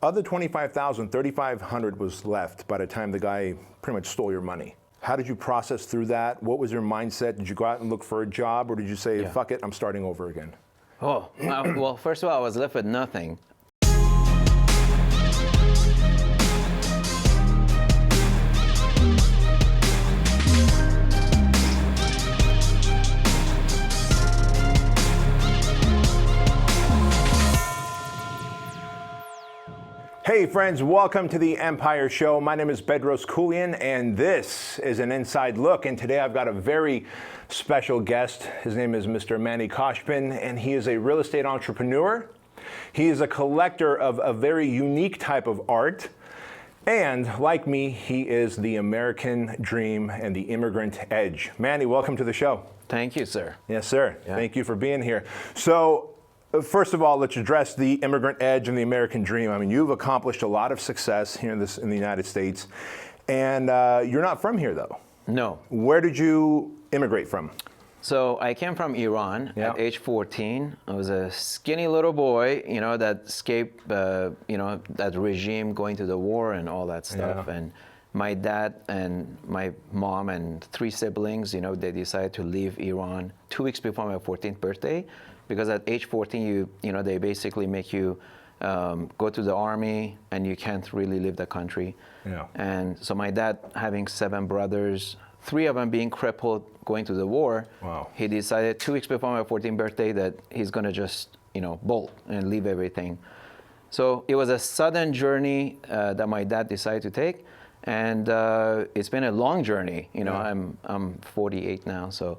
Of the 25,000, 3,500 was left by the time the guy pretty much stole your money. How did you process through that? What was your mindset? Did you go out and look for a job, or did you say, fuck it, I'm starting over again? Oh, well, first of all, I was left with nothing. Hey friends, welcome to the Empire Show. My name is Bedros Keuilian, and this is an inside look. And today I've got a very special guest. His name is Mr. Manny Khoshbin, and he is a real estate entrepreneur. He is a collector of a very unique type of art. And like me, he is the American dream and the immigrant edge. Manny, welcome to the show. Thank you, sir. Yes, sir. Yeah. Thank you for being here. So, first of all, let's address the immigrant edge and the American dream. I mean, you've accomplished a lot of success here in the United States, and you're not from here, though. No. Where did you immigrate from? So I came from Iran at age 14. I was a skinny little boy, that escaped, that regime going to the war and all that stuff. Yeah. And my dad and my mom and 3 siblings, they decided to leave Iran 2 weeks before my 14th birthday. Because at age 14, they basically make you go to the army, and you can't really leave the country. Yeah. And so my dad, having 7 brothers, 3 of them being crippled going to the war, he decided 2 weeks before my 14th birthday that he's going to just, bolt and leave everything. So it was a sudden journey that my dad decided to take, and it's been a long journey. I'm 48 now, so.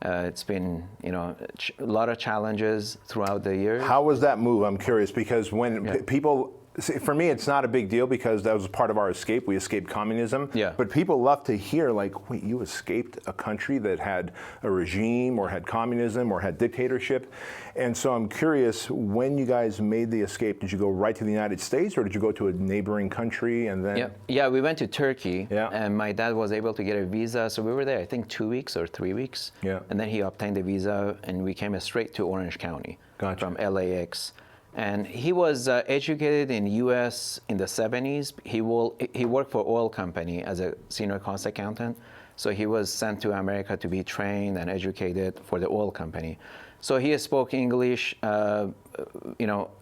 It's been, a lot of challenges throughout the years. How was that move? I'm curious, because when people, for me, it's not a big deal because that was part of our escape. We escaped communism. Yeah. But people love to hear, like, wait, you escaped a country that had a regime or had communism or had dictatorship. And so I'm curious, when you guys made the escape, did you go right to the United States, or did you go to a neighboring country and then? Yeah, we went to Turkey, and my dad was able to get a visa. So we were there, I think, 2 weeks or 3 weeks. Yeah. And then he obtained the visa, and we came straight to Orange County from LAX. And he was educated in U.S. in the 70s. He worked for oil company as a senior cost accountant. So he was sent to America to be trained and educated for the oil company. So he spoke English.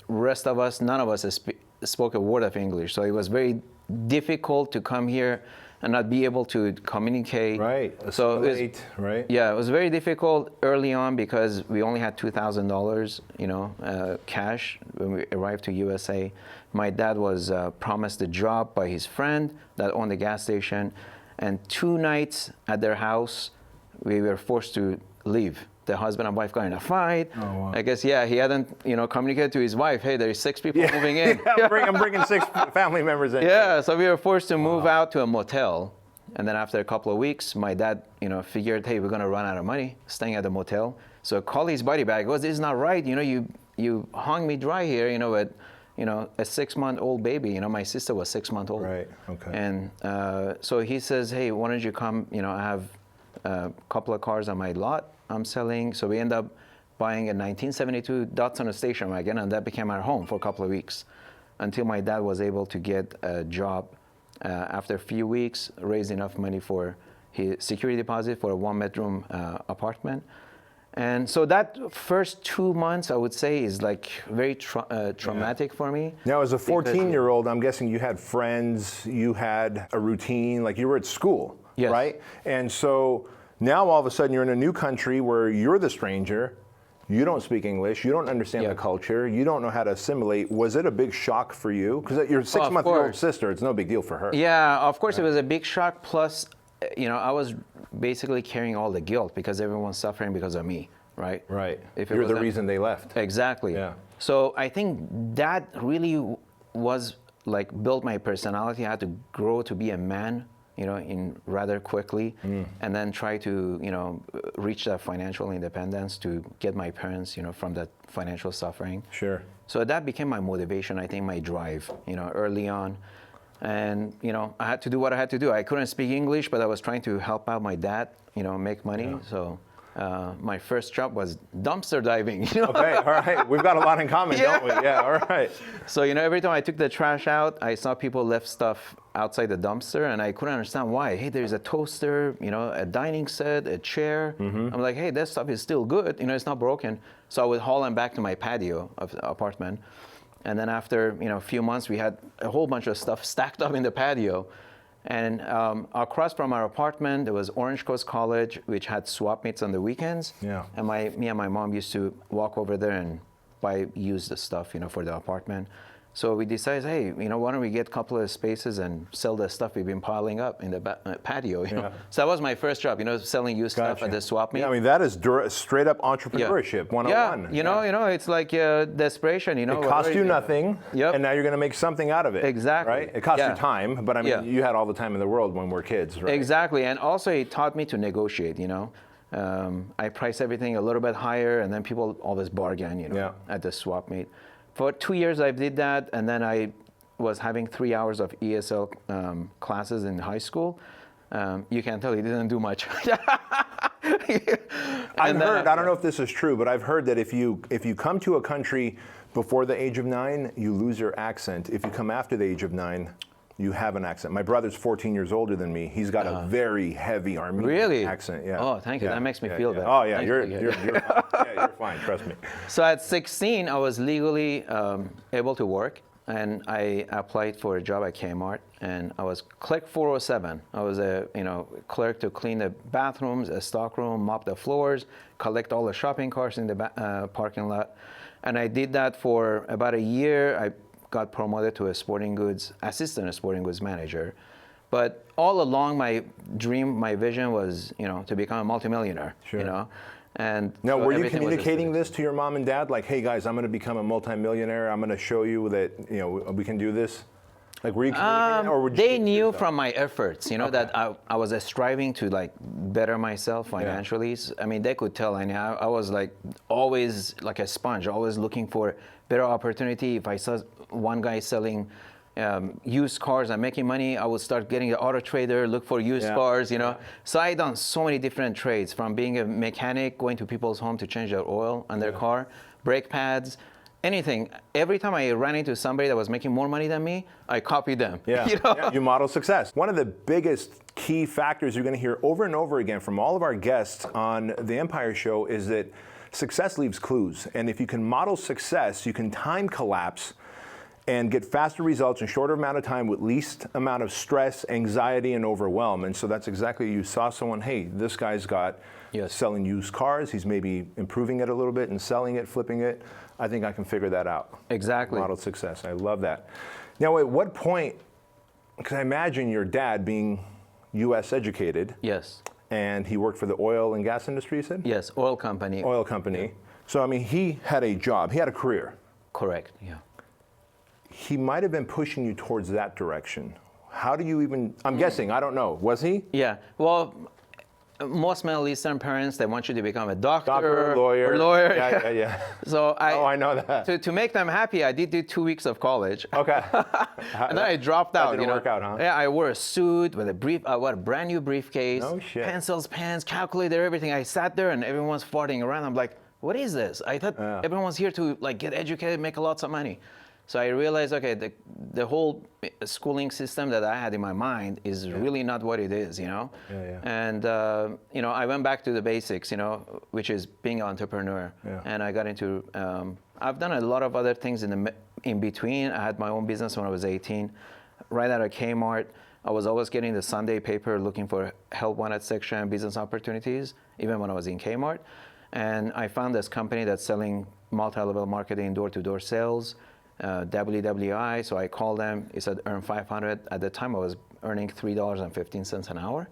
Rest of us, none of us spoke a word of English. So it was very difficult to come here and not be able to communicate. Right. So right. Yeah, it was very difficult early on because we only had $2,000, cash when we arrived to USA. My dad was promised a job by his friend that owned a gas station, and 2 nights at their house, we were forced to leave. The husband and wife got in a fight. Oh, wow. I guess, he hadn't, communicated to his wife, hey, there's 6 people moving in. I'm bringing 6 family members in. Yeah, so we were forced to move out to a motel. And then after a couple of weeks, my dad, figured, hey, we're going to run out of money staying at the motel. So called his buddy back. He goes, this is not right. You hung me dry here, with, a 6-month-old baby. My sister was 6 months old. Right, okay. And so he says, hey, why don't you come, I have a couple of cars on my lot I'm selling. So we end up buying a 1972 Datsun station wagon, and that became our home for a couple of weeks until my dad was able to get a job. After a few weeks, raised enough money for his security deposit for a 1-bedroom apartment. And so that first 2 months, I would say, is like very traumatic for me. Now, as a 14-year-old, I'm guessing you had friends, you had a routine, like you were at school, right? And so now all of a sudden you're in a new country where you're the stranger, you don't speak English, you don't understand the culture, you don't know how to assimilate. Was it a big shock for you? Because your 6-month-old sister, it's no big deal for her. Yeah, of course it was a big shock. Plus, I was basically carrying all the guilt because everyone's suffering because of me, right? Right. You're the reason they left. Exactly. Yeah. So I think that really was like built my personality. I had to grow to be a man, in rather quickly, and then try to, reach that financial independence to get my parents, from that financial suffering. Sure. So that became my motivation, I think my drive, early on. And, I had to do what I had to do. I couldn't speak English, but I was trying to help out my dad, make money, so. my first job was dumpster diving. You know? Okay, all right. We've got a lot in common, don't we? Yeah, all right. So, you know, every time I took the trash out, I saw people left stuff outside the dumpster, and I couldn't understand why. Hey, there's a toaster, you know, a dining set, a chair. I'm like, hey, that stuff is still good. You know, it's not broken. So I would haul them back to my patio of the apartment. And then after, you know, a few months, we had a whole bunch of stuff stacked up in the patio. And across from our apartment, there was Orange Coast College, which had swap meets on the weekends. Yeah. And me and my mom used to walk over there and buy used stuff, you know, for the apartment. So we decided, hey, you know, why don't we get a couple of spaces and sell the stuff we've been piling up in the patio, you know? So that was my first job, you know, selling used stuff at the swap meet. Yeah, I mean, that is straight up entrepreneurship, 101. Yeah, you know, it's like desperation, you know. It cost you nothing, Yep. and now you're going to make something out of it. Exactly. Right? It cost you time, but I mean, Yeah. you had all the time in the world when we're kids, right? Exactly, and also it taught me to negotiate, you know. I price everything a little bit higher, and then people always bargain, you know, at the swap meet. For 2 years I did that, and then I was having 3 hours of ESL classes in high school. You can tell he didn't do much. I've heard, I don't know if this is true, but I've heard that if you come to a country before the age of 9, you lose your accent. If you come after the age of 9, you have an accent. My brother's 14 years older than me. He's got a very heavy Armenian accent. Yeah. Oh, thank you. That makes me feel better. Oh, yeah. Thank You're you. fine. Yeah, you're fine. Trust me. So at 16, I was legally able to work, and I applied for a job at Kmart, and I was clerk 407. I was a clerk to clean the bathrooms, a stockroom, mop the floors, collect all the shopping carts in the parking lot, and I did that for about a year. I got promoted to a assistant sporting goods manager. But all along, my dream, my vision was, you know, to become a multimillionaire. Sure. You know, and now, so were you communicating this to your mom and dad? Like, hey guys, I'm going to become a multimillionaire. I'm going to show you that, you know, we can do this. Like, were you communicating, or would you they knew from my efforts, you know, that I was striving to like better myself financially. Yeah. I mean, they could tell. I was like always like a sponge, always looking for better opportunity. If I saw one guy selling used cars and making money, I would start getting an auto trader, look for used cars, you know. So I done so many different trades, from being a mechanic, going to people's home to change their oil on their car, brake pads, anything. Every time I ran into somebody that was making more money than me, I copied them. Yeah, you know? You model success. One of the biggest key factors you're going to hear over and over again from all of our guests on the Empire Show is that success leaves clues. And if you can model success, you can time collapse and get faster results in shorter amount of time with least amount of stress, anxiety, and overwhelm. And so that's exactly, you saw someone, hey, this guy's got selling used cars. He's maybe improving it a little bit and selling it, flipping it. I think I can figure that out. Exactly. Model success. I love that. Now, at what point, because I imagine your dad being U.S. educated. Yes. And he worked for the oil and gas industry, you said? Yes, oil company. Oil company. Yeah. So, I mean, he had a job. He had a career. Correct, yeah. He might have been pushing you towards that direction. How do you even, I'm guessing, I don't know. Was he? Yeah, well, most Middle Eastern parents, they want you to become a doctor, lawyer. Or lawyer. Yeah. So I know that. To make them happy, I did do 2 weeks of college. Okay. And then I dropped out. That didn't work out, huh? Yeah, I wore a suit with I wore a brand new briefcase. No shit. Pencils, pens, calculator, everything. I sat there and everyone's farting around. I'm like, what is this? I thought everyone's here to like get educated, make lots of money. So I realized, okay, the whole schooling system that I had in my mind is really not what it is, you know? Yeah. And, you know, I went back to the basics, you know, which is being an entrepreneur. Yeah. And I got into, I've done a lot of other things in between. I had my own business when I was 18. Right out of Kmart, I was always getting the Sunday paper looking for help wanted section, business opportunities, even when I was in Kmart. And I found this company that's selling multi-level marketing, door-to-door sales, WWI, so I called them. It said earn 500. At the time, I was earning $3.15 an hour,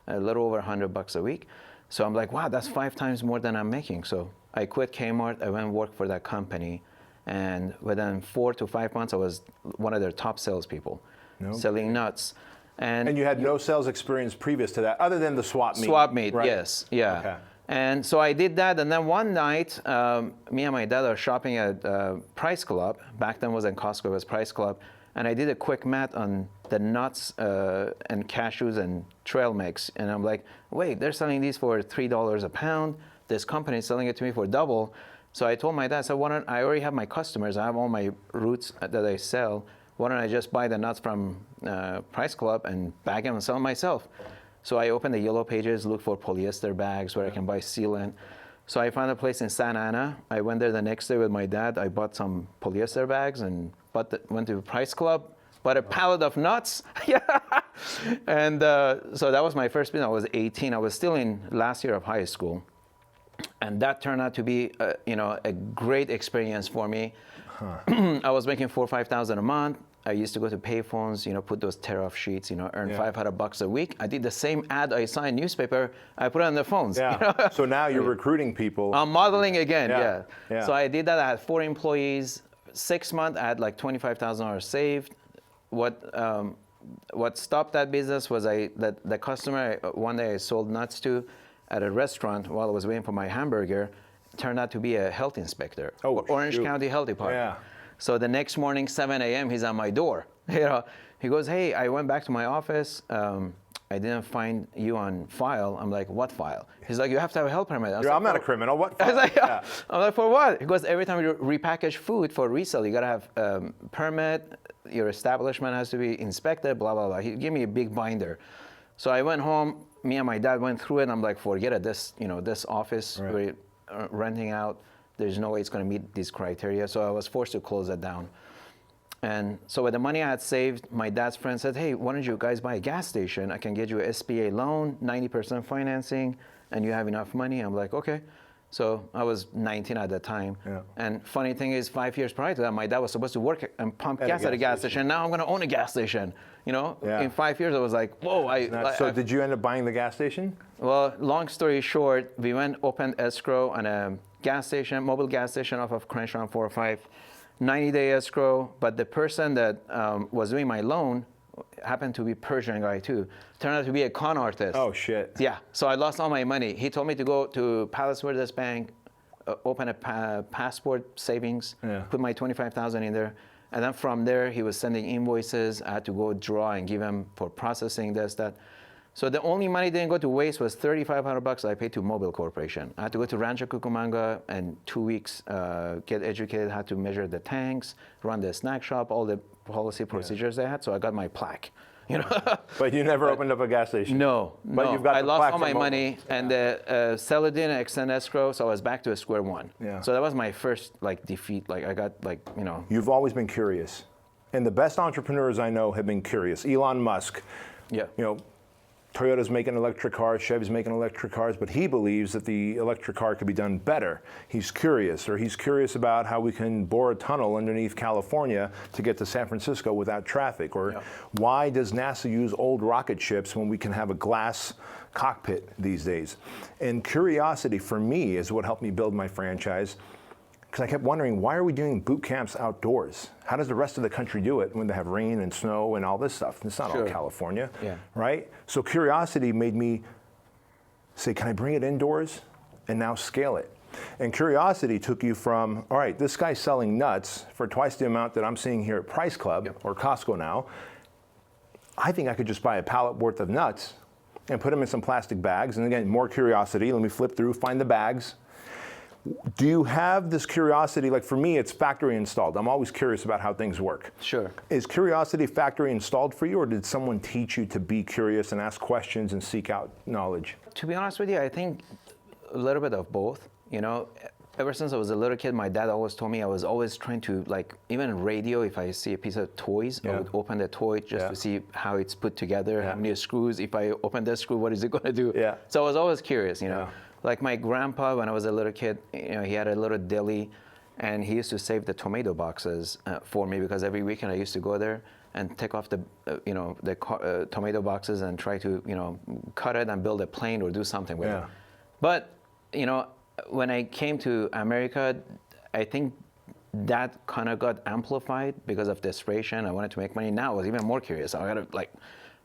a little over $100 a week. So I'm like, wow, that's 5 times more than I'm making. So I quit Kmart. I went and worked for that company, and within 4 to 5 months, I was one of their top salespeople, selling nuts. And you had no sales experience previous to that, other than the swap meet. Swap meet, right? yes, yeah. Okay. And so I did that, and then one night, me and my dad are shopping at Price Club. Back then wasn't Costco, it was Price Club. And I did a quick math on the nuts and cashews and trail mix. And I'm like, wait, they're selling these for $3 a pound. This company is selling it to me for double. So I told my dad, so why don't I already have my customers. I have all my roots that I sell. Why don't I just buy the nuts from Price Club and bag them and sell them myself? So I opened the Yellow Pages, looked for polyester bags where I can buy sealant. So I found a place in Santa Ana. I went there the next day with my dad. I bought some polyester bags and went to Price Club, bought a pallet of nuts. Yeah. And so that was my first business. I was 18. I was still in last year of high school. And that turned out to be, a great experience for me. I was making $4,000 or $5,000 a month. I used to go to payphones, put those tear-off sheets, earn $500 a week. I did the same ad I saw in newspaper. I put it on the phones. Yeah. So now you're recruiting people. I'm modeling again. Yeah. Yeah. So I did that. I had 4 employees. 6 months, I had like $25,000 saved. What stopped that business was the customer one day I sold nuts to at a restaurant while I was waiting for my hamburger turned out to be a health inspector. Orange County Health Department. Yeah. So the next morning, 7 a.m., he's at my door. He goes, hey, I went back to my office. I didn't find you on file. I'm like, what file? He's like, you have to have a health permit. I'm not a criminal. What file? I was like, I'm like, for what? He goes, every time you repackage food for resale, you gotta have permit. Your establishment has to be inspected. Blah blah blah. He gave me a big binder. So I went home. Me and my dad went through it. And I'm like, forget it. This office we're renting out. There's no way it's going to meet these criteria. So I was forced to close it down. And so with the money I had saved, my dad's friend said, hey, why don't you guys buy a gas station? I can get you an SBA loan, 90% financing, and you have enough money. I'm like, okay. So I was 19 at the time. Yeah. And funny thing is, 5 years prior to that, my dad was supposed to work and pump gas at a gas station. Now I'm going to own a gas station. In 5 years, I was like, whoa. So did you end up buying the gas station? Well, long story short, we opened escrow on a gas station, mobile gas station off of Crenshaw 405, 90-day escrow. But the person that was doing my loan happened to be a Persian guy too. Turned out to be a con artist. Oh shit. Yeah. So I lost all my money. He told me to go to Palace Verdes Bank, open a passport savings, put my $25,000 in there. And then from there, he was sending invoices. I had to go draw and give him for processing this, that. So the only money didn't go to waste was $3,500 I paid to Mobil Corporation. I had to go to Rancho Cucamonga and 2 weeks, get educated, had to measure the tanks, run the snack shop, all the policy procedures they had. So I got my plaque. But you never opened up a gas station. No, but you've got I the lost plaque all my from money, and the seller didn't extend escrow, so I was back to square one. Yeah. So that was my first defeat. I got You've always been curious, and the best entrepreneurs I know have been curious. Elon Musk. Yeah. Toyota's making electric cars, Chevy's making electric cars, but he believes that the electric car could be done better. He's curious about how we can bore a tunnel underneath California to get to San Francisco without traffic, or why does NASA use old rocket ships when we can have a glass cockpit these days? And curiosity for me is what helped me build my franchise, because I kept wondering, why are we doing boot camps outdoors? How does the rest of the country do it when they have rain and snow and all this stuff? It's not all California, right? So curiosity made me say, can I bring it indoors? And now scale it. And curiosity took you from, all right, this guy's selling nuts for twice the amount that I'm seeing here at Price Club or Costco now. I think I could just buy a pallet worth of nuts and put them in some plastic bags. And again, more curiosity. Let me flip through, find the bags. Do you have this curiosity? Like for me, it's factory installed. I'm always curious about how things work. Sure. Is curiosity factory installed for you, or did someone teach you to be curious and ask questions and seek out knowledge? To be honest with you, I think a little bit of both. Ever since I was a little kid, my dad always told me I was always trying to, even radio, if I see a piece of toys, I would open the toy just to see how it's put together, how many screws. If I open that screw, what is it going to do? Yeah. So I was always curious, Like my grandpa, when I was a little kid, he had a little deli, and he used to save the tomato boxes for me, because every weekend I used to go there and take off the tomato boxes and try to cut it and build a plane or do something with it. But when I came to America, I think that kind of got amplified because of desperation. I wanted to make money. Now I was even more curious.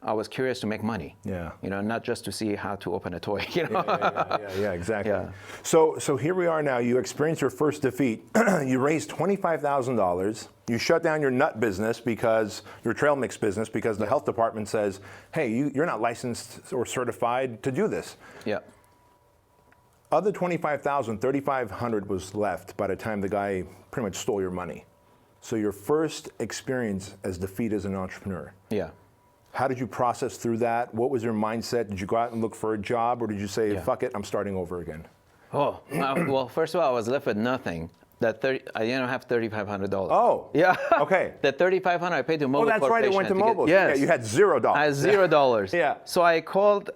I was curious to make money. Yeah. You know, not just to see how to open a toy. Yeah, exactly. Yeah. So here we are now. You experienced your first defeat. You raised $25,000. You shut down your nut business because your trail mix business because the health department says, hey, you're not licensed or certified to do this. Yeah. Of the $25,000, $3,500 was left by the time the guy pretty much stole your money. So your first experience as defeat as an entrepreneur. Yeah. How did you process through that? What was your mindset? Did you go out and look for a job, or did you say, fuck it, I'm starting over again? Oh, well, first of all, I was left with nothing. I didn't have $3,500. Oh. Yeah. Okay. The $3,500 I paid to mobile. Oh, that's right. It went to mobile. Yes. Yeah, you had $0. I had $0. Yeah. So I called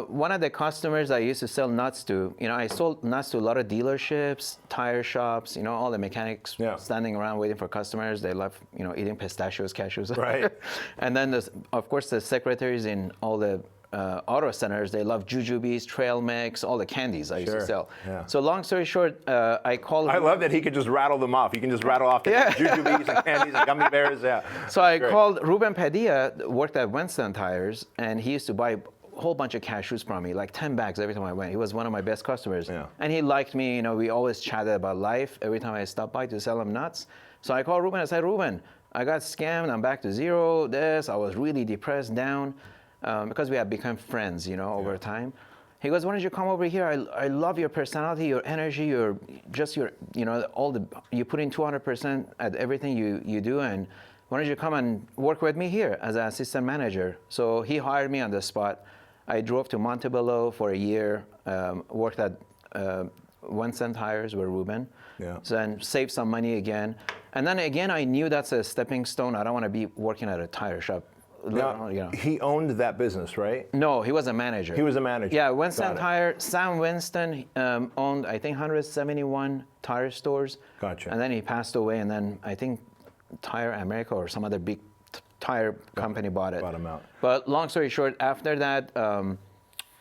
one of the customers I used to sell nuts to. You know, I sold nuts to a lot of dealerships, tire shops. You know, all the mechanics standing around waiting for customers. They love, you know, eating pistachios, cashews. Right. And then of course the secretaries in all the auto centers, they love jujubes, trail mix, all the candies I used to sell. Yeah. So long story short, I called. I love that he could just rattle them off. He can just rattle off the jujubes and candies and gummy bears. Yeah. So I called Ruben Padilla, worked at Winston Tires, and he used to buy a whole bunch of cashews from me, like 10 bags every time I went. He was one of my best customers. Yeah. And he liked me. You know, we always chatted about life every time I stopped by to sell him nuts. So I called Ruben. I said, Ruben, I got scammed. I'm back to zero. I was really depressed, down. Because we have become friends, you know, over time. He goes, why don't you come over here? I love your personality, your energy, you know, you put in 200% at everything you do, and why don't you come and work with me here as an assistant manager? So he hired me on the spot. I drove to Montebello for a year, worked at Winston Tires with Ruben, so then saved some money again. And then again, I knew that's a stepping stone. I don't want to be working at a tire shop. Now, he owned that business, right? No, he was a manager. He was a manager. Yeah, Winston Tire, Sam Winston owned, I think, 171 tire stores. Gotcha. And then he passed away, and then I think Tire America or some other big tire company bought it. Bought him out. But long story short, after that,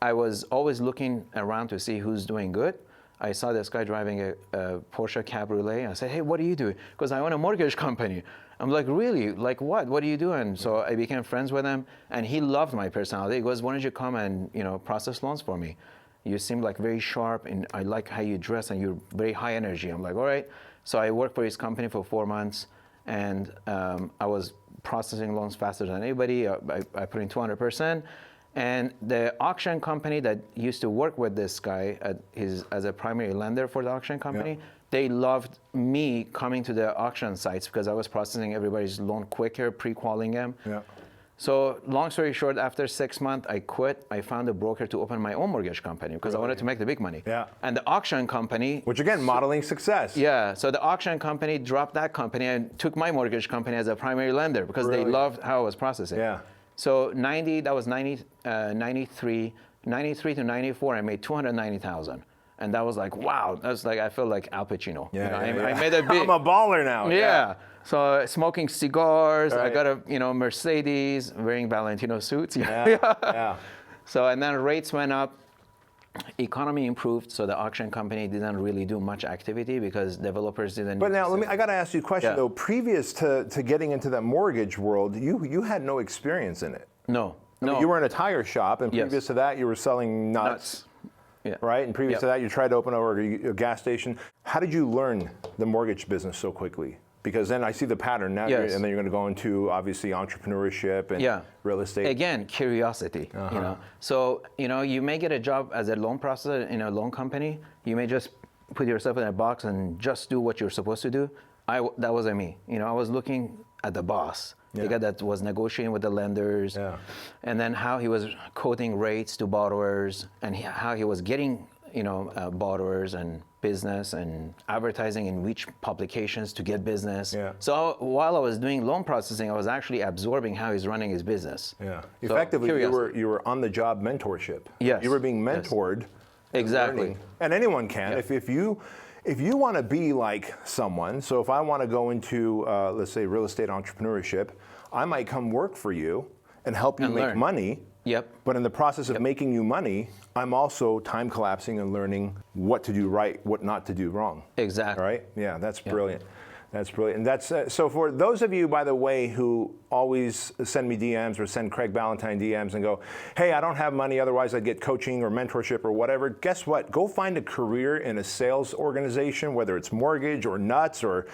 I was always looking around to see who's doing good. I saw this guy driving a Porsche Cabriolet. I said, hey, what are you doing? Because I own a mortgage company. I'm like, really? Like what? What are you doing? So I became friends with him, and he loved my personality. He goes, why don't you come and, you know, process loans for me? You seem like very sharp, and I like how you dress, and you're very high energy. I'm like, all right. So I worked for his company for 4 months, and I was processing loans faster than anybody. I put in 200%. And the auction company that used to work with this guy as a primary lender for the auction company, they loved me coming to the auction sites because I was processing everybody's loan quicker, pre-qualing them. Yeah. So long story short, after 6 months, I quit. I found a broker to open my own mortgage company because I wanted to make the big money. Yeah. And the auction company... Which again, modeling success. Yeah. So the auction company dropped that company and took my mortgage company as a primary lender because they loved how I was processing. Yeah. So 93 to 94, I made $290,000. And that was like, wow, that's like, I felt like Al Pacino. Yeah, you know, I made a big... I'm a baller now. Yeah. So smoking cigars, right. I got a Mercedes, wearing Valentino suits. Yeah. So, and then rates went up, economy improved, so the auction company didn't really do much activity because developers didn't. But now, I got to ask you a question though. Previous to getting into that mortgage world, you had no experience in it. No. I mean, you were in a tire shop, and previous to that, you were selling nuts. Yeah. Right? And previous to that, you tried to open a gas station. How did you learn the mortgage business so quickly? Because then I see the pattern now, and then you're going to go into obviously entrepreneurship and real estate. Again, curiosity. You know, so you may get a job as a loan processor in a loan company. You may just put yourself in a box and just do what you're supposed to do. That wasn't me. I was looking at the boss, the guy that was negotiating with the lenders, and then how he was quoting rates to borrowers, and how he was getting borrowers and business and advertising in which publications to get business. So while I was doing loan processing, I was actually absorbing how he's running his business. So effectively, you were on the job mentorship. Yes. You were being mentored. Exactly. Learning. And anyone can. If you want to be like someone, so if I want to go into let's say real estate entrepreneurship, I might come work for you and help you make money. But in the process of making you money, I'm also time collapsing and learning what to do right, what not to do wrong. Exactly. Right? Yeah, that's brilliant. That's brilliant. And that's so for those of you, by the way, who always send me DMs or send Craig Ballantyne DMs and go, hey, I don't have money, otherwise I'd get coaching or mentorship or whatever. Guess what? Go find a career in a sales organization, whether it's mortgage or nuts or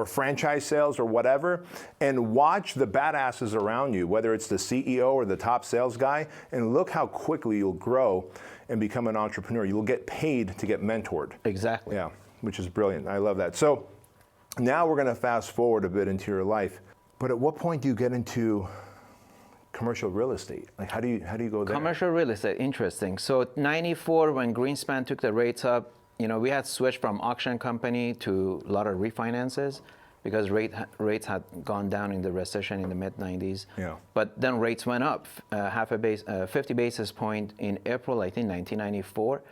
franchise sales or whatever, and watch the badasses around you, whether it's the CEO or the top sales guy, and look how quickly you'll grow and become an entrepreneur. You'll get paid to get mentored. Exactly. Yeah, which is brilliant. I love that. So now we're going to fast forward a bit into your life. But at what point do you get into commercial real estate? Like, how do you go there? Commercial real estate, interesting. So 94, when Greenspan took the rates up, we had switched from auction company to a lot of refinances because rates had gone down in the recession in the mid-90s. Yeah. But then rates went up 50 basis point in April, I think, 1994.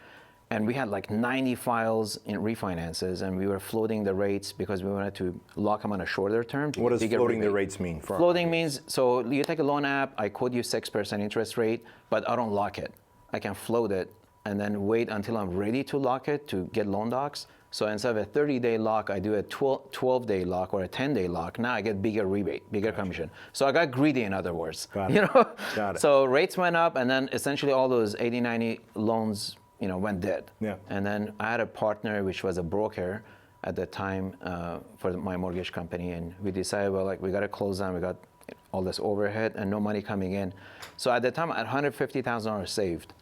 And we had like 90 files in refinances, and we were floating the rates because we wanted to lock them on a shorter term. What does floating the rates mean? Floating means, so you take a loan app, I quote you 6% interest rate, but I don't lock it. I can float it and then wait until I'm ready to lock it to get loan docs. So instead of a 30-day lock, I do a 12-day lock or a 10-day lock. Now I get bigger rebate, bigger commission. So I got greedy, in other words. Got it. Got it. So rates went up, and then essentially all those 80, 90 loans went dead. Yeah. And then I had a partner, which was a broker at the time for my mortgage company, and we decided, well, we got to close down. We got all this overhead and no money coming in. So at the time, I had $150,000 saved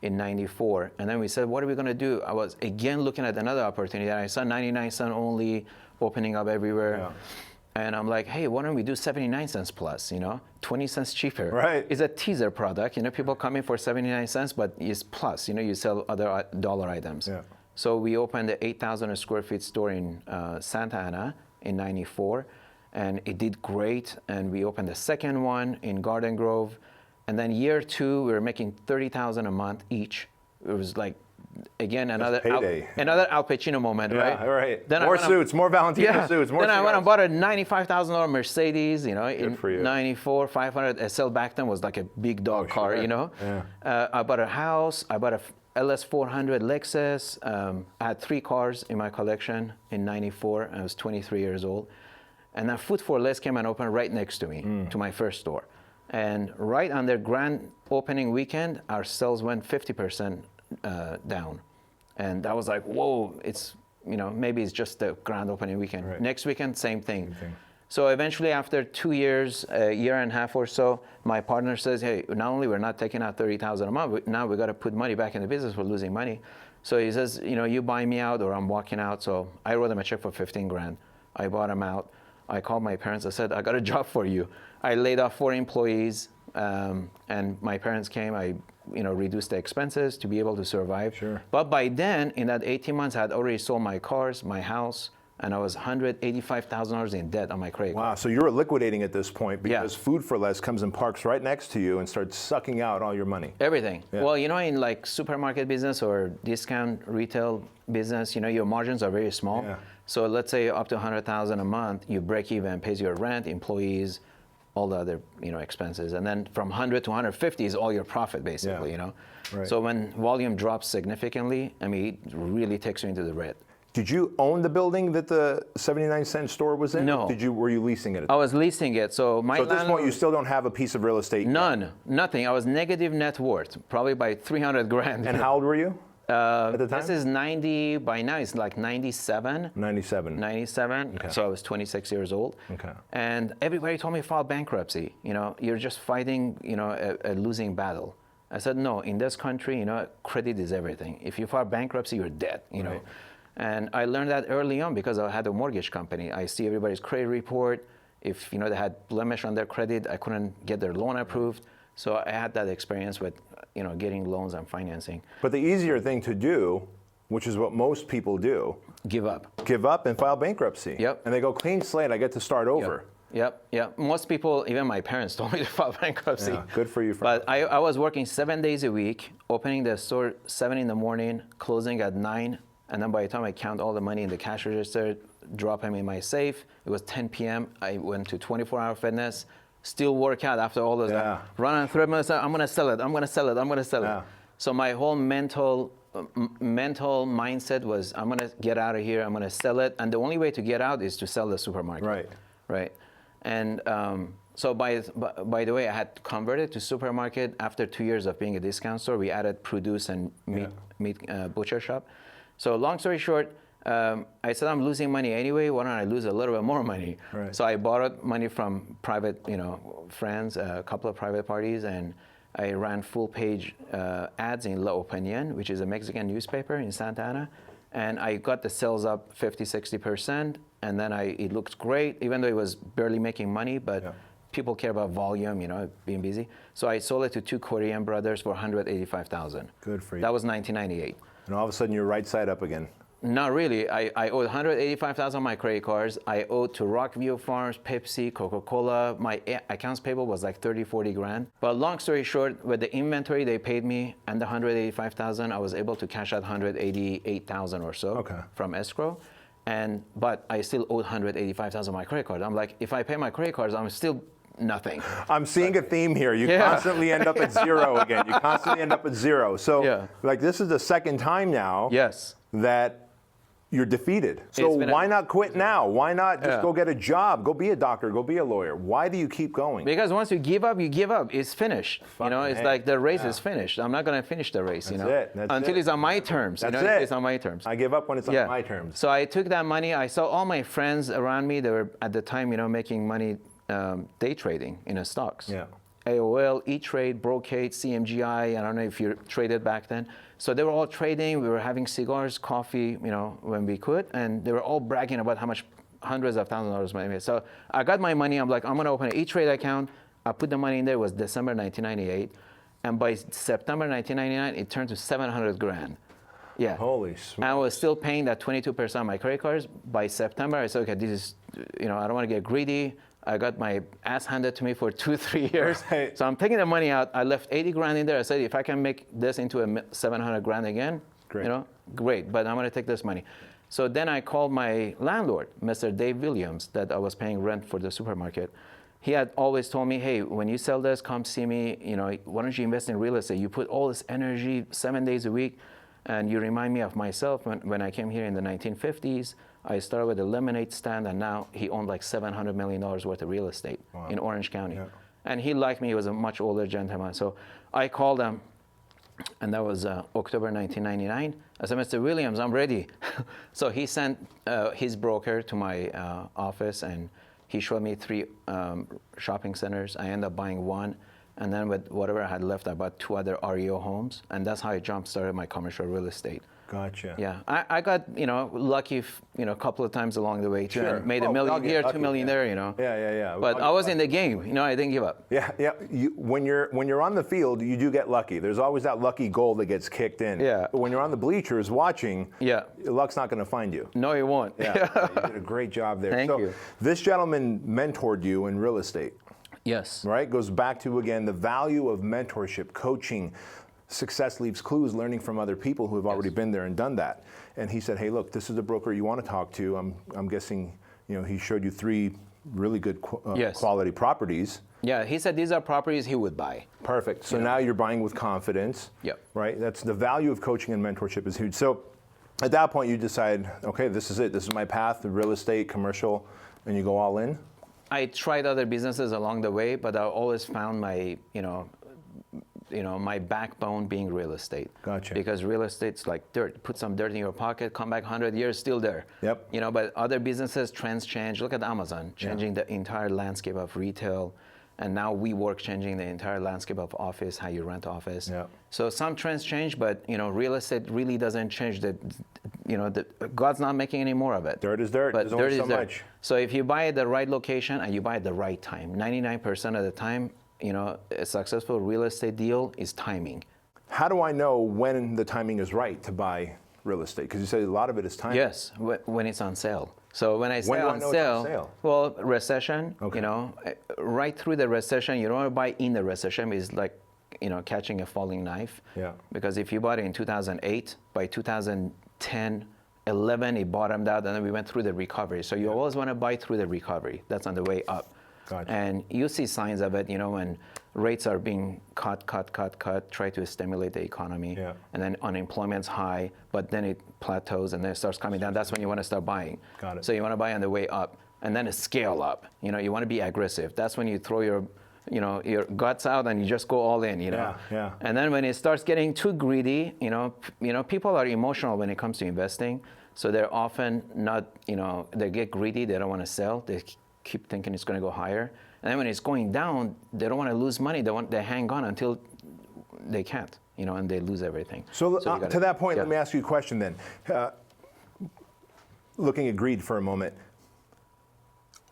in 94. And then we said, what are we going to do? I was again looking at another opportunity. I saw 99 cent only opening up everywhere. Yeah. And I'm like, hey, why don't we do 79 cents plus, 20 cents cheaper. Right. It's a teaser product. People come in for 79 cents, but it's plus, you sell other dollar items. Yeah. So we opened the 8,000 square feet store in Santa Ana in 94, and it did great. And we opened the second one in Garden Grove. And then year 2, we were making $30,000 a month each. It was like, again, another Al Pacino moment, right? Yeah, right. Then more suits, more Valentino suits, more Then cigars. I went and bought a $95,000 Mercedes, Good for you. in 94, 500 SL back then was like a big dog car, Yeah. I bought a house, I bought a LS400 Lexus. I had 3 cars in my collection in 94. I was 23 years old. And then Food for Less came and opened right next to me, to my first store. And right on their grand opening weekend, our sales went 50% down. And that was like, whoa, it's, maybe it's just the grand opening weekend. Right. Next weekend, same thing. So eventually, after 2 years, a year and a half or so, my partner says, hey, not only we're not taking out $30,000 a month, now we got to put money back in the business. We're losing money. So he says, you buy me out or I'm walking out. So I wrote him a check for 15 grand. I bought him out. I called my parents. I said, I got a job for you. I laid off 4 employees, and my parents came. I reduced the expenses to be able to survive. Sure. But by then, in that 18 months, I had already sold my cars, my house, and I was $185,000 in debt on my credit card. Wow, so you're liquidating at this point because Food for Less comes and parks right next to you and starts sucking out all your money. Everything. Yeah. Well, in like supermarket business or discount retail business, your margins are very small. Yeah. So let's say up to $100,000 a month, you break even, pays your rent, employees, all the other expenses, and then from 100 to 150 is all your profit basically. Right. So when volume drops significantly, it really takes you into the red. Did you own the building that the 79 cent store was in? No. Were you leasing it? I was leasing it. So at this point, you still don't have a piece of real estate? None, nothing. I was negative net worth, probably by 300 grand. And how old were you at the time? This is 90. By now, it's like 97. 97. 97. Okay. So I was 26 years old. Okay. And everybody told me file bankruptcy. You're just fighting, a losing battle. I said, no, in this country, credit is everything. If you file bankruptcy, you're dead, Right. And I learned that early on because I had a mortgage company. I see everybody's credit report. If, they had blemish on their credit, I couldn't get their loan approved. So I had that experience with, getting loans and financing. But the easier thing to do, which is what most people do, Give up. give up and file bankruptcy. Yep. And they go, clean slate, I get to start over. Yep. Most people, even my parents, told me to file bankruptcy. Yeah, good for you. But I was working 7 days a week, opening the store 7 in the morning, closing at 9. And then by the time I count all the money in the cash register, drop them in my safe, it was 10 p.m. I went to 24-hour fitness, still work out after all those. Yeah. Run on treadmill, I'm going to sell it, I'm going to sell it, I'm going to sell Yeah. it. So my whole mental mindset was, I'm gonna get out of here. I'm gonna sell it, and the only way to get out is to sell the supermarket. Right. Right. And so by the way, I had converted to supermarket after 2 years of being a discount store. We added produce and meat butcher shop. So long story short, I said I'm losing money anyway. Why don't I lose a little bit more money? Right. So I borrowed money from private, friends, a couple of private parties, and I ran full-page ads in La Opinion, which is a Mexican newspaper in Santa Ana, and I got the sales up 50-60%, and then it looked great, even though it was barely making money, but people care about volume, being busy. So I sold it to two Korean brothers for $185,000. Good for you. That was 1998. And all of a sudden, you're right side up again. Not really. I owed $185,000 on my credit cards. I owed to Rockview Farms, Pepsi, Coca-Cola. My accounts payable was like 30, 40 grand. But long story short, with the inventory they paid me and the $185,000, I was able to cash out $188,000 or so from escrow. But I still owed $185,000 on my credit card. I'm like, if I pay my credit cards, I'm still nothing. I'm seeing a theme here. You constantly end up at zero again. You constantly end up at zero. So, like, this is the second time now that you're defeated. So why not quit now? Why not just go get a job? Go be a doctor. Go be a lawyer. Why do you keep going? Because once you give up, you give up. It's finished. It's like the race is finished. I'm not going to finish the race, until it's on my terms. It's on my terms. I give up when it's on my terms. So I took that money. I saw all my friends around me. They were at the time, making money day trading in stocks. AOL, E-Trade, Brocade, CMGI. I don't know if you traded back then. So they were all trading. We were having cigars, coffee, when we could, and they were all bragging about how much hundreds of thousands of dollars money made. So I got my money. I'm like, I'm gonna open an E-Trade account. I put the money in there. It was December 1998, and by September 1999, it turned to 700 grand. Yeah. Holy smokes. I was still paying that 22% on my credit cards. By September, I said, okay, this is, I don't want to get greedy. I got my ass handed to me for 2-3 years. Right. So I'm taking the money out. I left 80 grand in there. I said, if I can make this into a 700 grand again, great, but I'm going to take this money. So then I called my landlord, Mr. Dave Williams, that I was paying rent for the supermarket. He had always told me, hey, when you sell this, come see me. Why don't you invest in real estate? You put all this energy 7 days a week, and you remind me of myself when I came here in the 1950s. I started with a lemonade stand, and now he owned like $700 million worth of real estate in Orange County. And he liked me. He was a much older gentleman. So I called him, and that was October 1999. I said, Mr. Williams, I'm ready. So he sent his broker to my office, and he showed me 3 shopping centers. I ended up buying one. And then with whatever I had left, I bought 2 other REO homes. And that's how I jump-started my commercial real estate. Gotcha. Yeah, I got lucky, a couple of times along the way too. And made $1 million here, $2 million there, Yeah. But I was in the game, I didn't give up. Yeah. When you're on the field, you do get lucky. There's always that lucky goal that gets kicked in. Yeah. But when you're on the bleachers watching, luck's not going to find you. No, it won't. Yeah. You did a great job there. Thank you. This gentleman mentored you in real estate. Yes. Right. Goes back to again the value of mentorship, coaching. Success leaves clues, learning from other people who have already been there and done that. And he said, hey, look, this is the broker you want to talk to. I'm guessing, he showed you 3 really good quality properties. Yeah, he said these are properties he would buy. Perfect. So now you're buying with confidence. Yep. Right? That's the value of coaching and mentorship is huge. So at that point you decide, okay, this is it. This is my path, the real estate, commercial, and you go all in? I tried other businesses along the way, but I always found my, my backbone being real estate. Gotcha. Because real estate's like dirt. Put some dirt in your pocket, come back 100 years, still there. Yep. But other businesses, trends change. Look at Amazon, changing the entire landscape of retail. And now WeWork changing the entire landscape of office, how you rent office. Yep. So some trends change, but real estate really doesn't change. God's not making any more of it. Dirt is dirt. But There's only dirt so is dirt. much. So if you buy at the right location and you buy at the right time, 99% of the time, a successful real estate deal is timing. How do I know when the timing is right to buy real estate? Because you said a lot of it is timing. Yes, when it's on sale. So when I say when do on I know sale, it's on sale? Well, recession, right through the recession, you don't want to buy in the recession. It's like, catching a falling knife. Yeah. Because if you bought it in 2008, by 2010, 11, it bottomed out, and then we went through the recovery. So you always want to buy through the recovery. That's on the way up. Gotcha. And you see signs of it, when rates are being cut, try to stimulate the economy. Yeah. And then unemployment's high, but then it plateaus and then it starts coming down. That's when you want to start buying. Got it. So you want to buy on the way up and then scale up. You know, you want to be aggressive. That's when you throw your guts out and you just go all in, Yeah. And then when it starts getting too greedy, people are emotional when it comes to investing. So they're often not, they get greedy. They don't want to sell. They keep thinking it's going to go higher. And then when it's going down, they don't want to lose money. They hang on until they can't, and they lose everything. So to that point, let me ask you a question then. Looking at greed for a moment,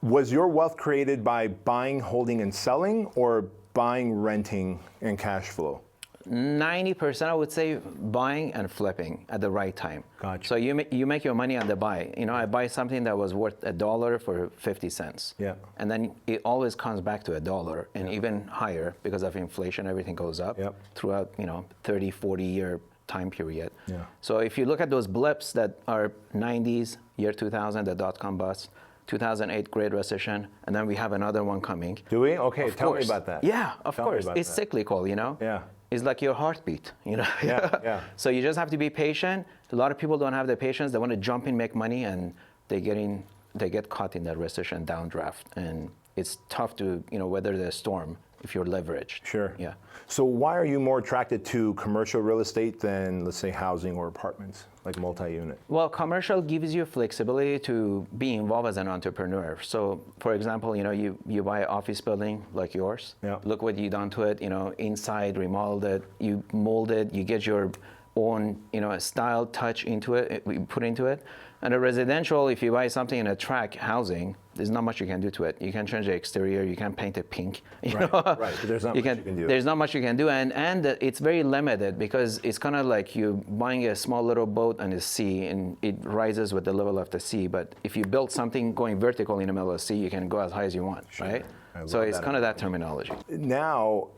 was your wealth created by buying, holding, and selling, or buying, renting, and cash flow? 90% I would say buying and flipping at the right time. Gotcha. So you make your money on the buy. I buy something that was worth $1 for 50 cents. Yeah. And then it always comes back to $1 and even higher because of inflation. Everything goes up throughout 30, 40-year time period. Yeah. So if you look at those blips that are 90s, year 2000, the dot-com bust, 2008 Great Recession, and then we have another one coming. Do we? Okay, tell me about that. Yeah, of course. It's cyclical, Yeah. It's like your heartbeat, Yeah. So you just have to be patient. A lot of people don't have the patience. They want to jump in, make money, and they get caught in that recession downdraft. And it's tough to, weather the storm if you're leveraged. Sure. Yeah. So why are you more attracted to commercial real estate than, let's say, housing or apartments, like multi-unit? Well, commercial gives you flexibility to be involved as an entrepreneur. So, for example, you buy an office building like yours. Yeah. Look what you done to it. Inside, remodeled it, you mold it, you get your own, style touch into it, we put into it. And a residential, if you buy something in a tract housing, there's not much you can do to it. You can change the exterior, you can paint it pink. Right. There's not much you can do. There's not much you can do, and it's very limited because it's kind of like you buying a small little boat on the sea, and it rises with the level of the sea. But if you build something going vertical in the middle of the sea, you can go as high as you want, right? So it's kind of that terminology. Now,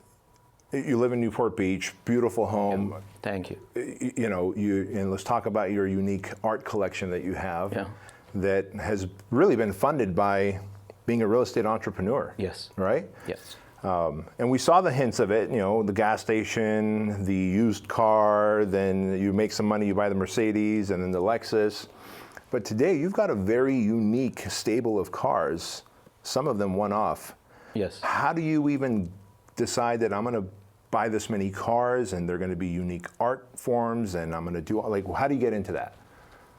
you live in Newport Beach, beautiful home. Yeah. Thank you. And let's talk about your unique art collection that you have. Yeah. That has really been funded by being a real estate entrepreneur. Yes. Right? Yes. And we saw the hints of it, the gas station, the used car, then you make some money, you buy the Mercedes, and then the Lexus. But today you've got a very unique stable of cars, some of them one-off. Yes. How do you even decide that I'm going to buy this many cars and they're going to be unique art forms and I'm going to do, how do you get into that?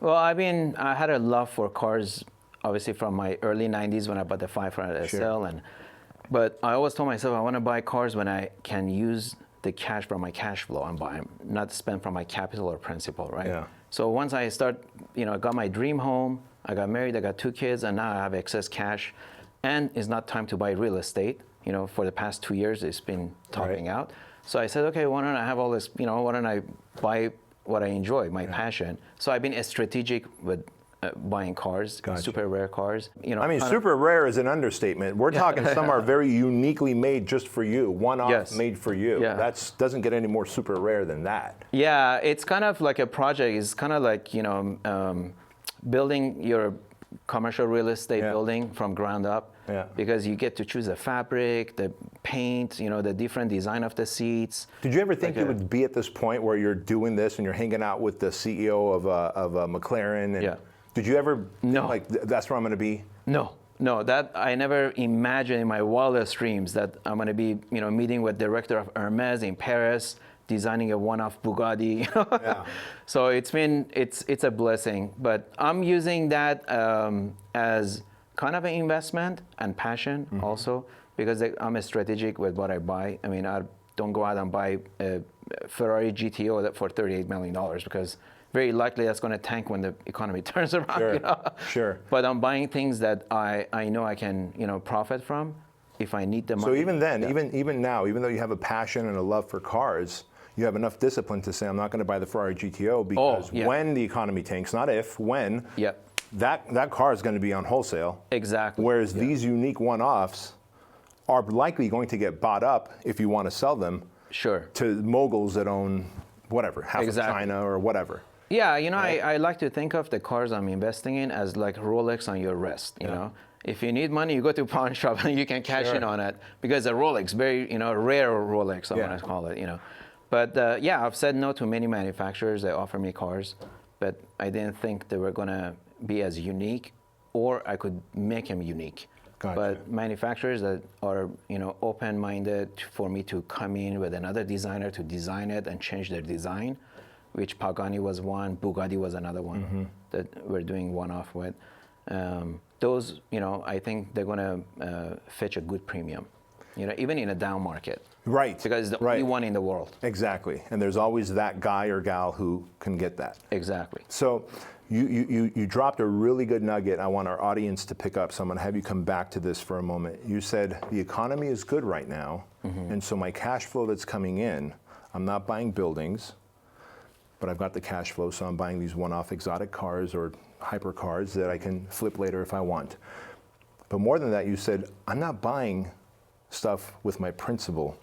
Well, I had a love for cars, obviously from my early 90s when I bought the 500 SL. But I always told myself I want to buy cars when I can use the cash from my cash flow and buy them, not spend from my capital or principal, right? Yeah. So once I I got my dream home, I got married, I got 2 kids, and now I have excess cash. And it's not time to buy real estate. For the past 2 years, it's been topping out. So I said, okay, why don't I have all this, why don't I buy what I enjoy, my passion. So I've been strategic with buying cars, super rare cars. Super rare is an understatement. We're talking some are very uniquely made just for you, one-off made for you. Yeah. That doesn't get any more super rare than that. Yeah, it's kind of like a project. It's kind of like, building your commercial real estate building from ground up. Yeah. Because you get to choose the fabric, the paint, the different design of the seats. Did you ever think you would be at this point where you're doing this and you're hanging out with the CEO of McLaren? And did you ever think that's where I'm going to be? No, that I never imagined in my wildest dreams that I'm going to be, meeting with director of Hermes in Paris, designing a one-off Bugatti. So it's a blessing. But I'm using that as kind of an investment and passion also, because I'm strategic with what I buy. I don't go out and buy a Ferrari GTO for $38 million because very likely that's going to tank when the economy turns around. Sure. But I'm buying things that I know I can profit from if I need the money. So even then, even now, even though you have a passion and a love for cars, you have enough discipline to say, I'm not going to buy the Ferrari GTO because when the economy tanks, not if, when, that car is going to be on wholesale. Exactly. Whereas these unique one-offs are likely going to get bought up if you want to sell them to moguls that own whatever, half of China or whatever. Yeah, I like to think of the cars I'm investing in as like Rolex on your wrist, you know? If you need money, you go to a pawn shop and you can cash in on it, because a Rolex, very rare Rolex, I want to call it, But yeah, I've said no to many manufacturers that offer me cars, but I didn't think they were gonna be as unique, or I could make them unique. Gotcha. But manufacturers that are open-minded for me to come in with another designer to design it and change their design, which Pagani was one, Bugatti was another one that we're doing one-off with. Those, I think they're going to fetch a good premium, even in a down market. Right. Because it's the only one in the world. Exactly. And there's always that guy or gal who can get that. Exactly. So you dropped a really good nugget I want our audience to pick up. So I'm going to have you come back to this for a moment. You said the economy is good right now, and so my cash flow that's coming in, I'm not buying buildings, but I've got the cash flow, so I'm buying these one-off exotic cars or hypercars that I can flip later if I want. But more than that, you said, I'm not buying stuff with my principal.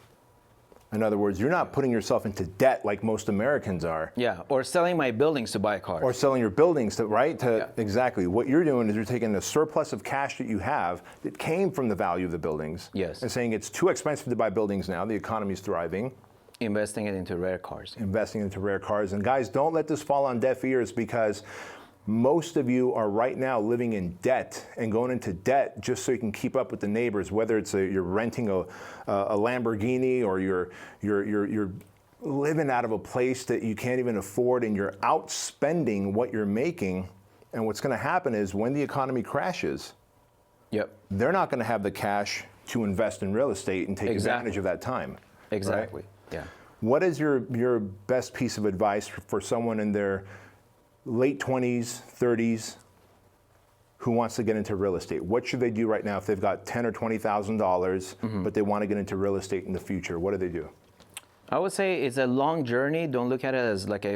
In other words, you're not putting yourself into debt like most Americans are. Yeah, or selling my buildings to buy cars. Or selling your buildings to, right? Exactly. What you're doing is you're taking the surplus of cash that you have that came from the value of the buildings. Yes. And saying it's too expensive to buy buildings now. The economy's thriving. Investing it into rare cars. Investing into rare cars. And guys, don't let this fall on deaf ears, because most of you are right now living in debt and going into debt just so you can keep up with the neighbors, whether it's you're renting a Lamborghini, or you're living out of a place that you can't even afford, and you're outspending what you're making. And what's going to happen is when the economy crashes, they're not going to have the cash to invest in real estate and take advantage of that time. Exactly. Right? Yeah. What is your best piece of advice for someone in their late 20s, 30s, who wants to get into real estate? What should they do right now if they've got $10,000 or $20,000, but they want to get into real estate in the future? What do they do? I would say it's a long journey. Don't look at it as like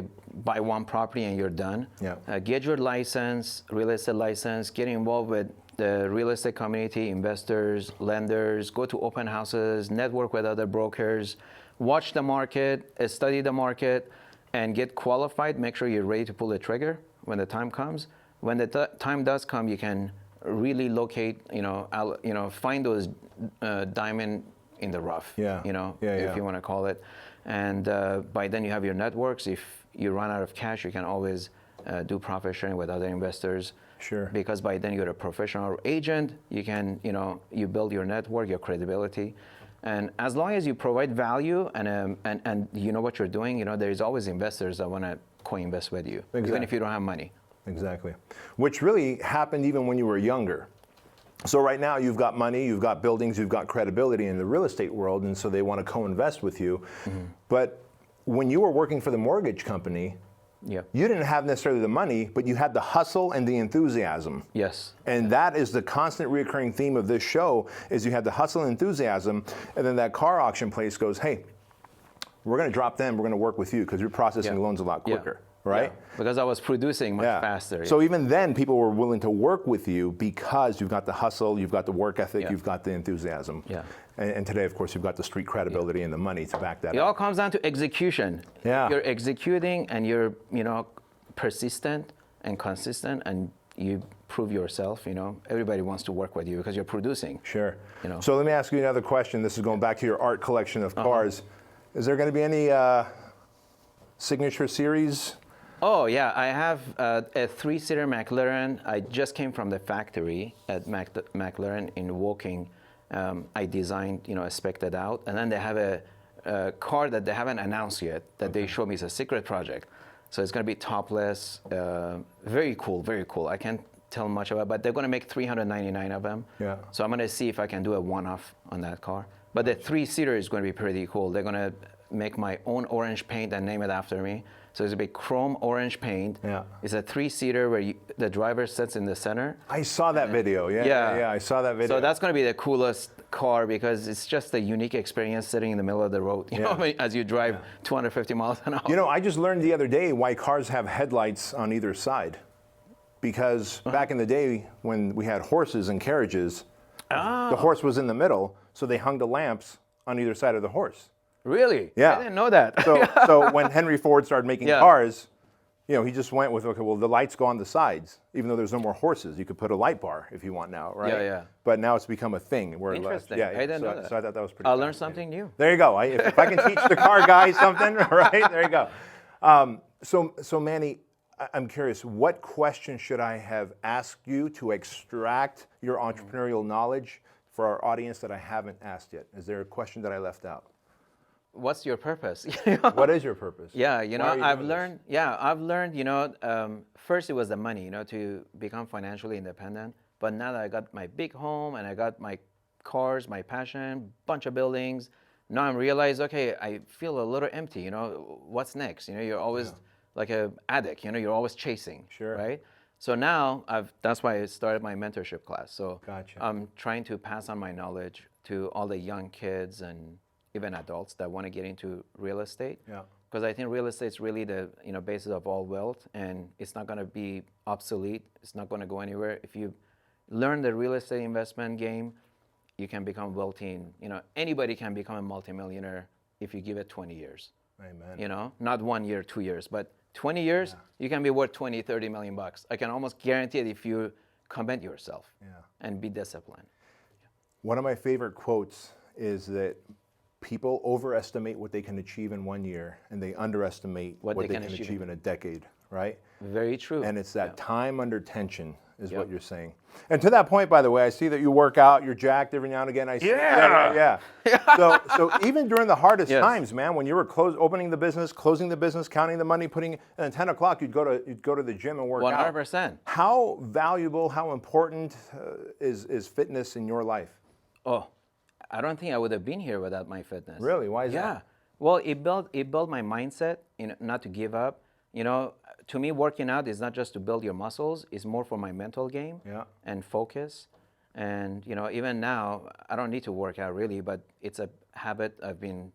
buy one property and you're done. Yeah. Get your license, real estate license, get involved with the real estate community, investors, lenders, go to open houses, network with other brokers, watch the market, study the market, and get qualified. Make sure you're ready to pull the trigger when the time comes. When the time does come, you can really locate, find those diamond in the rough, if you want to call it. And by then you have your networks. If you run out of cash, you can always do profit sharing with other investors. Sure. Because by then you're a professional agent. You can, you build your network, your credibility. And as long as you provide value and you know what you're doing, there's always investors that want to co-invest with you, even if you don't have money. Exactly. Which really happened even when you were younger. So right now you've got money, you've got buildings, you've got credibility in the real estate world, and so they want to co-invest with you. But when you were working for the mortgage company, you didn't have necessarily the money, but you had the hustle and the enthusiasm. Yes. And that is the constant reoccurring theme of this show, is you had the hustle and enthusiasm, and then that car auction place goes, hey, we're going to drop them, we're going to work with you because you're processing loans a lot quicker, right? Yeah. Because I was producing much faster. So even then, people were willing to work with you because you've got the hustle, you've got the work ethic, you've got the enthusiasm. Yeah. And today, of course, you've got the street credibility and the money to back that up. It all comes down to execution. Yeah. You're executing and you're, persistent and consistent, and you prove yourself. Everybody wants to work with you because you're producing. Sure. So let me ask you another question. This is going back to your art collection of cars. Is there going to be any signature series? Oh yeah, I have a 3-seater McLaren. I just came from the factory at McLaren in Woking. I designed, spec'd it out, and then they have a car that they haven't announced yet that they showed me. It's a secret project, so it's going to be topless. Very cool, very cool. I can't tell much about it, but they're going to make 399 of them. Yeah. So I'm going to see if I can do a one-off on that car. But the 3-seater is going to be pretty cool. They're going to make my own orange paint and name it after me. So it's a big chrome orange paint. Yeah. It's a 3-seater where the driver sits in the center. I saw that video. Yeah, I saw that video. So that's going to be the coolest car because it's just a unique experience sitting in the middle of the road, as you drive 250 miles an hour. I just learned the other day why cars have headlights on either side. Because back in the day when we had horses and carriages, the horse was in the middle, so they hung the lamps on either side of the horse. Really? Yeah. I didn't know that. So when Henry Ford started making cars, he just went with, okay, well, the lights go on the sides, even though there's no more horses. You could put a light bar if you want now, right? Yeah. But now it's become a thing. Interesting. I didn't know that. So I thought that was pretty I'll learn fascinating. something new. There you go. If I can teach the car guy something, right? There you go. So Manny, I'm curious, what question should I have asked you to extract your entrepreneurial knowledge for our audience that I haven't asked yet? Is there a question that I left out? What's your purpose? What is your purpose? Yeah, I've learned. First it was the money, to become financially independent. But now that I got my big home and I got my cars, my passion, bunch of buildings, now I'm realized, okay, I feel a little empty. What's next? You're always like an addict. You're always chasing. Sure. Right. So now that's why I started my mentorship class. So Gotcha. I'm trying to pass on my knowledge to all the young kids and even adults that want to get into real estate. Yeah. Because I think real estate is really the basis of all wealth, and it's not going to be obsolete. It's not going to go anywhere. If you learn the real estate investment game, you can become wealthy. Anybody can become a multimillionaire if you give it 20 years. Amen. Not 1 year, 2 years, but 20 years, you can be worth 20, 30 million bucks. I can almost guarantee it if you commit yourself and be disciplined. One of my favorite quotes is that people overestimate what they can achieve in 1 year, and they underestimate what they can achieve in a decade, right? Very true. And it's that time under tension is what you're saying. And to that point, by the way, I see that you work out, you're jacked every now and again. I see, yeah. So even during the hardest times, man, when you were opening the business, closing the business, counting the money, and at 10 o'clock, you'd go to the gym and work 100%. out. How valuable, how important is fitness in your life? Oh, I don't think I would have been here without my fitness. Really? Why is that? Yeah. Well, it built my mindset, not to give up. To me, working out is not just to build your muscles. It's more for my mental game and focus. And, even now, I don't need to work out really, but it's a habit I've been,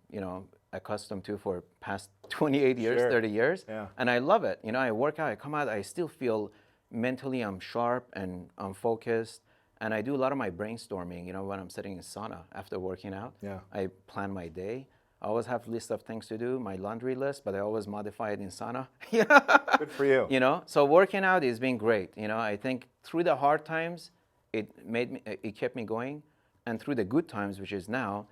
accustomed to for past 28 years, 30 years. Yeah. And I love it. I work out, I come out, I still feel mentally I'm sharp and I'm focused. And I do a lot of my brainstorming, when I'm sitting in sauna after working out. Yeah. I plan my day. I always have a list of things to do, my laundry list, but I always modify it in sauna. Good for you. So working out has been great. I think through the hard times, it kept me going. And through the good times, which is now,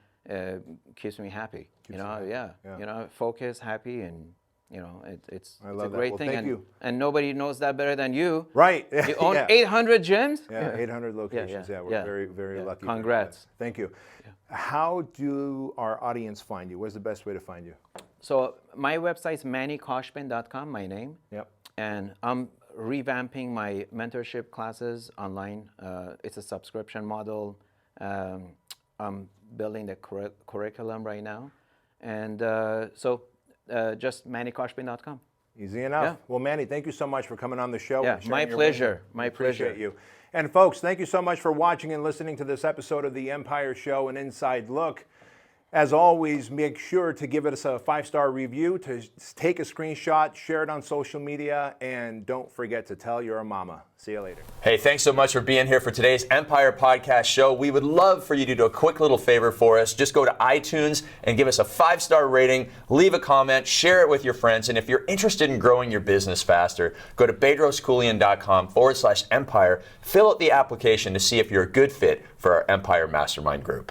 keeps me happy. Focused, happy, and it's a great thing. Thank you. And nobody knows that better than you. Right. You own 800 gyms? Yeah, 800 locations. Yeah, we're very, very lucky. Congrats. Thank you. How do our audience find you? What's the best way to find you? So my website is mannykhoshbin.com, my name. Yep. And I'm revamping my mentorship classes online. It's a subscription model. I'm building the curriculum right now. And just mannykhoshbin.com. Easy enough. Yeah. Well, Manny, thank you so much for coming on the show. Yeah, my pleasure. My pleasure. Appreciate you. And folks, thank you so much for watching and listening to this episode of The Empire Show, an inside look. As always, make sure to give us a 5-star review, to take a screenshot, share it on social media, and don't forget to tell your mama. See you later. Hey, thanks so much for being here for today's Empire Podcast Show. We would love for you to do a quick little favor for us. Just go to iTunes and give us a 5-star rating, leave a comment, share it with your friends, and if you're interested in growing your business faster, go to bedroskeuilian.com/empire, fill out the application to see if you're a good fit for our Empire Mastermind group.